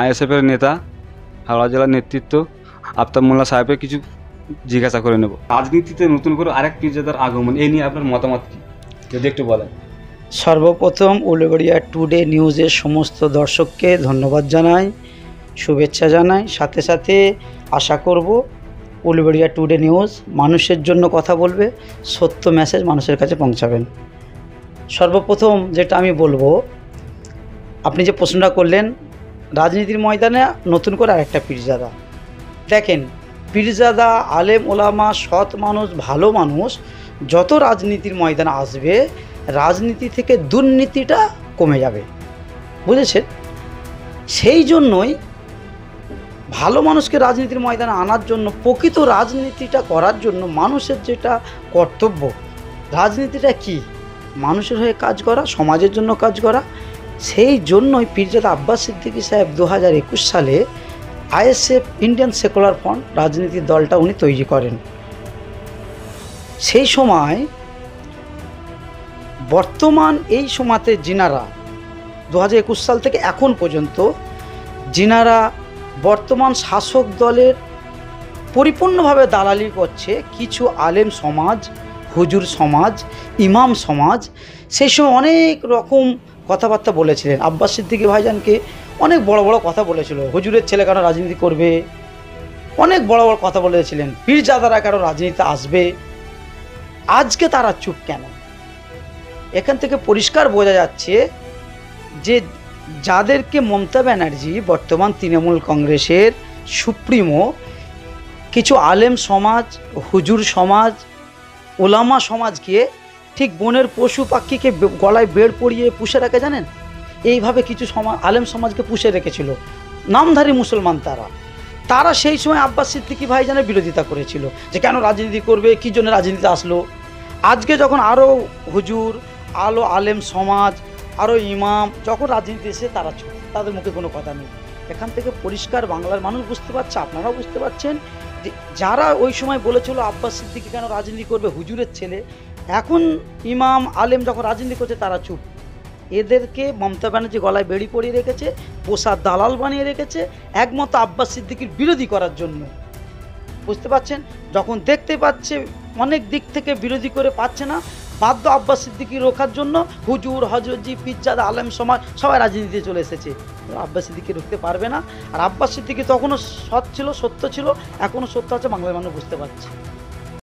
আইএসএফের নেতা হাওড়া জেলার নেতৃত্ব আফতাব মোল্লা সাহেবের কিছু জিজ্ঞাসা করে নেব। রাজনীতিতে নতুন করে আরেক পীরজাদার আগমন, এই নিয়ে আপনার মতামত কী যদি একটু বলেন। সর্বপ্রথম উলুবেড়িয়া টুডে নিউজের সমস্ত দর্শককে ধন্যবাদ জানাই, শুভেচ্ছা জানাই। সাথে সাথে আশা করব উলুবেড়িয়া টুডে নিউজ মানুষের জন্য কথা বলবে, সত্য মেসেজ মানুষের কাছে পৌঁছাবেন। সর্বপ্রথম যেটা আমি বলবো, আপনি যে প্রশ্নটা করলেন রাজনীতির ময়দানে নতুন করে আরেকটা পীরজাদা। দেখেন, পীরজাদা, আলেম ওলামা, সৎ মানুষ, ভালো মানুষ যত রাজনীতির ময়দানে আসবে, রাজনীতি থেকে দুর্নীতিটা কমে যাবে, বুঝেছেন? সেই জন্যই ভালো মানুষকে রাজনীতির ময়দানে আনার জন্য, প্রকৃত রাজনীতিটা করার জন্য মানুষের যেটা কর্তব্য, রাজনীতিটা কি, মানুষের হয়ে কাজ করা, সমাজের জন্য কাজ করা। সেই জন্যই পীরজাদা আব্বাস সিদ্দিকী সাহেব 2021 সালে আইএসএফ, ইন্ডিয়ান সেকুলার ফ্রন্ট রাজনীতির দলটা উনি তৈরি করেন। সেই সময় বর্তমান এই সময়তে যিনারা 2021 সাল থেকে এখন পর্যন্ত যিনারা বর্তমান শাসক দলের পরিপূর্ণভাবে দালালি করছে, কিছু আলেম সমাজ, হুজুর সমাজ, ইমাম সমাজ, সেই সময় অনেক রকম কথাবার্তা বলেছিলেন। আব্বাস সিদ্দিকী ভাইজানকে অনেক বড় বড় কথা বলেছিল, হুজুরের ছেলে কেন রাজনীতি করবে, অনেক বড় বড় কথা বলেছিলেন, পীরজাদারা কেন রাজনীতিতে আসবে। আজকে তারা চুপ কেন? এখান থেকে পরিষ্কার বোঝা যাচ্ছে যে যাদেরকে মমতা ব্যানার্জি, বর্তমান তৃণমূল কংগ্রেসের সুপ্রিমো, কিছু আলেম সমাজ, হুজুর সমাজ, ওলামা সমাজকে ঠিক বনের পশু পাখিকে গলায় বেড় পরিয়ে পুষে রাখে, জানেন? এইভাবে কিছু আলেম সমাজকে পুষে রেখেছিল নামধারী মুসলমান। তারা সেই সময় আব্বাস সিদ্দিকী ভাইজানের বিরোধিতা করেছিল যে কেন রাজনীতি করবে, কী জন্য রাজনীতিতে আসলো। আজকে যখন আরও হুজুর, আলো আলেম সমাজ, আরও ইমাম যখন রাজনীতি এসে, তারা তাদের মুখে কোনো কথা নেই। এখান থেকে পরিষ্কার বাংলার মানুষ বুঝতে পারছে, আপনারাও বুঝতে পারছেন যে যারা ওই সময় বলেছিল আব্বাস সিদ্দিকী কেন রাজনীতি করবে, হুজুরের ছেলে, এখন ইমাম আলেম যখন রাজনীতি করছে তারা চুপ। এদেরকে মমতা ব্যানার্জি গলায় বেড়ি পরিয়ে রেখেছে, পোষা দালাল বানিয়ে রেখেছে, একমাত্র আব্বাস সিদ্দিকীর বিরোধী করার জন্য। বুঝতে পারছেন? যখন দেখতে পাচ্ছে অনেক দিক থেকে বিরোধী করে পাচ্ছে না, বাধ্য আব্বাস সিদ্দিকী রোখার জন্য হুজুর, হজরতজি, পীরজাদা, আলেম সমাজ সবাই রাজনীতিতে চলে এসেছে। আব্বাস সিদ্দিকী রুখতে পারবে না। আর আব্বাস সিদ্দিকী তখনও সৎ ছিল, সত্য ছিল, এখনও সত্য আছে, বাংলার মানুষ বুঝতে পারছে।